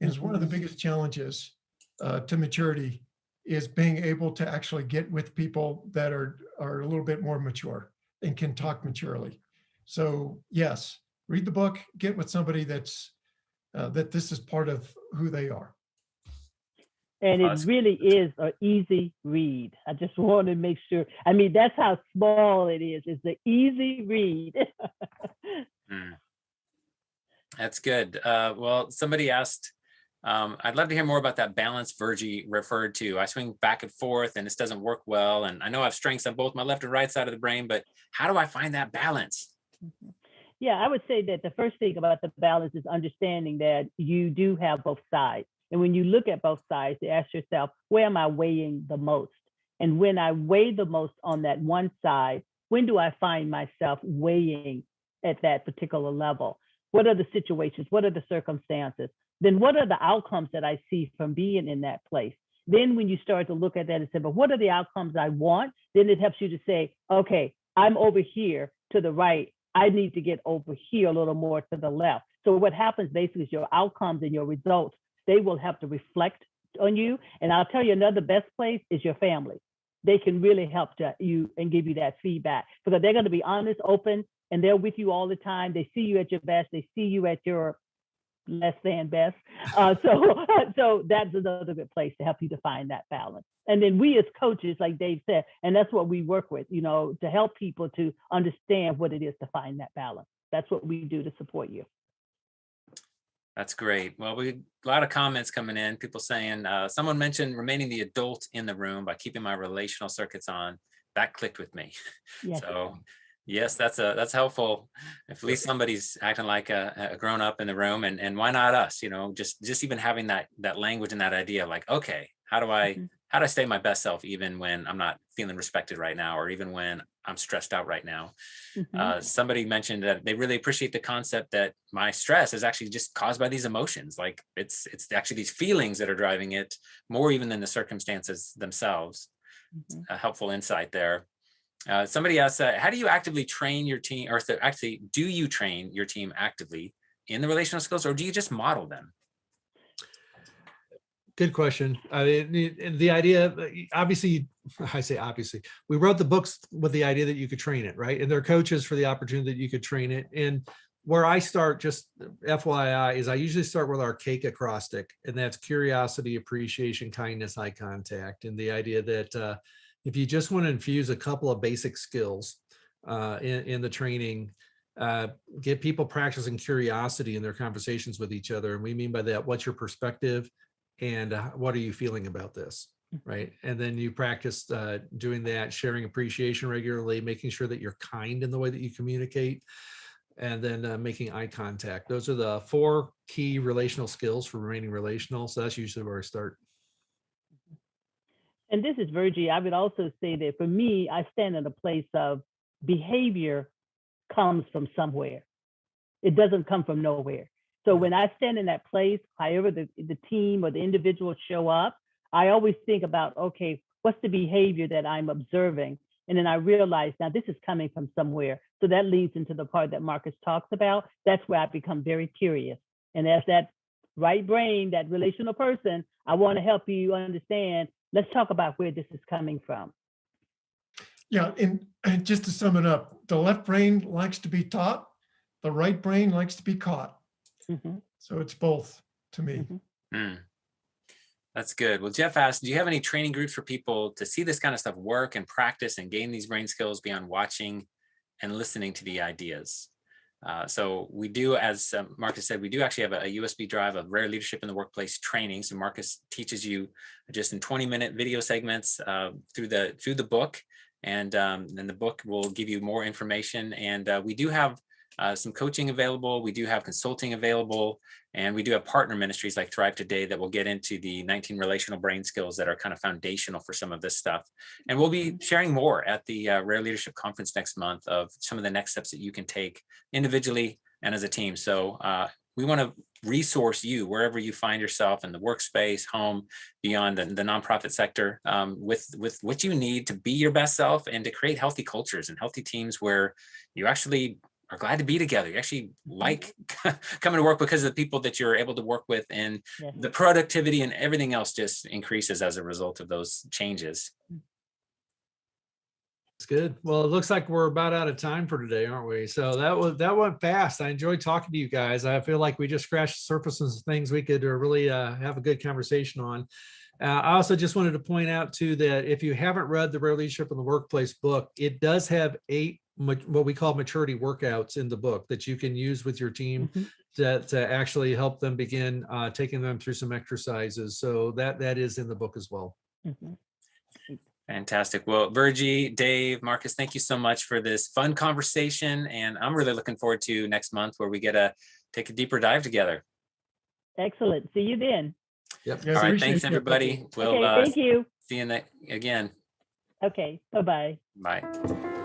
And it's one of the biggest challenges to maturity is being able to actually get with people that are a little bit more mature and can talk maturely. So yes, read the book, get with somebody that's that this is part of who they are. And it really is an easy read. I just want to make sure. I mean, that's how small it is. It's an easy read. That's good. Well, somebody asked, I'd love to hear more about that balance Virgie referred to. I swing back and forth and this doesn't work well. And I know I have strengths on both my left and right side of the brain, but how do I find that balance? Yeah, I would say that the first thing about the balance is understanding that you do have both sides. And when you look at both sides, you ask yourself, where am I weighing the most? And when I weigh the most on that one side, when do I find myself weighing at that particular level? What are the situations? What are the circumstances? Then what are the outcomes that I see from being in that place? Then when you start to look at that and say, but what are the outcomes I want? Then it helps you to say, okay, I'm over here to the right. I need to get over here a little more to the left. So what happens basically is your outcomes and your results, they will have to reflect on you. And I'll tell you another best place is your family. They can really help you and give you that feedback because they're going to be honest, open, and they're with you all the time. They see you at your best. They see you at your less than best. So that's another good place to help you to find that balance. And then we as coaches, like Dave said, and that's what we work with, to help people to understand what it is to find that balance. That's what we do to support you. That's great. Well, a lot of comments coming in, people saying, someone mentioned remaining the adult in the room by keeping my relational circuits on. That clicked with me. Yes. So yes, that's helpful. If at least somebody's acting like a grown up in the room, and why not us, just even having that language and that idea, like, okay, how do I stay my best self even when I'm not feeling respected right now, or even when I'm stressed out right now. Somebody mentioned that they really appreciate the concept that my stress is actually just caused by these emotions. Like it's actually these feelings that are driving it more even than the circumstances themselves. A helpful insight there. Somebody asked, how do you actively train your team, or actually, do you train your team actively in the relational skills, or do you just model them? Good question. I mean, the idea, obviously, I say obviously, we wrote the books with the idea that you could train it, right? And they're coaches for the opportunity that you could train it. And where I start, just FYI, is I usually start with our CAKE acrostic, and that's curiosity, appreciation, kindness, eye contact. And the idea that if you just want to infuse a couple of basic skills in the training, get people practicing curiosity in their conversations with each other. And we mean by that, what's your perspective? And what are you feeling about this, right? And then you practice doing that, sharing appreciation regularly, making sure that you're kind in the way that you communicate, and then making eye contact. Those are the 4 key relational skills for remaining relational. So that's usually where I start. And this is Virgie. I would also say that for me, I stand in a place of behavior comes from somewhere. It doesn't come from nowhere. So when I stand in that place, however the team or the individual show up, I always think about, okay, what's the behavior that I'm observing? And then I realize now this is coming from somewhere. So that leads into the part that Marcus talks about. That's where I become very curious. And as that right brain, that relational person, I want to help you understand, let's talk about where this is coming from. Yeah, and just to sum it up, the left brain likes to be taught, the right brain likes to be caught. So it's both to me. That's good. Well, Jeff asked, do you have any training groups for people to see this kind of stuff work and practice and gain these brain skills beyond watching and listening to the ideas? So we do, as Marcus said, we do actually have a USB drive of Rare Leadership in the Workplace training. So Marcus teaches you just in 20-minute video segments through the book, and then the book will give you more information. And we do have some coaching available. We do have consulting available, and we do have partner ministries like Thrive Today that will get into the 19 relational brain skills that are kind of foundational for some of this stuff. And we'll be sharing more at the Rare Leadership Conference next month of some of the next steps that you can take individually and as a team. So we want to resource you wherever you find yourself in the workspace, home, beyond the nonprofit sector, with what you need to be your best self and to create healthy cultures and healthy teams where you actually are glad to be together. You actually like coming to work because of the people that you're able to work with, and Yes. the productivity and everything else just increases as a result of those changes. It's good. Well, it looks like we're about out of time for today, aren't we? So that went fast. I enjoyed talking to you guys. I feel like we just scratched the surface of things we could really have a good conversation on. I also just wanted to point out too that if you haven't read the Rare Leadership in the Workplace book, it does have 8 what we call maturity workouts in the book that you can use with your team to actually help them begin taking them through some exercises. So that is in the book as well. Fantastic. Well, Virgie, Dave, Marcus, thank you so much for this fun conversation. And I'm really looking forward to next month where we get to take a deeper dive together. Excellent. See you then. Yep. Yeah, All right. appreciate Thanks, you. everybody. We'll Okay, thank you. see you again. Okay, bye-bye. Bye.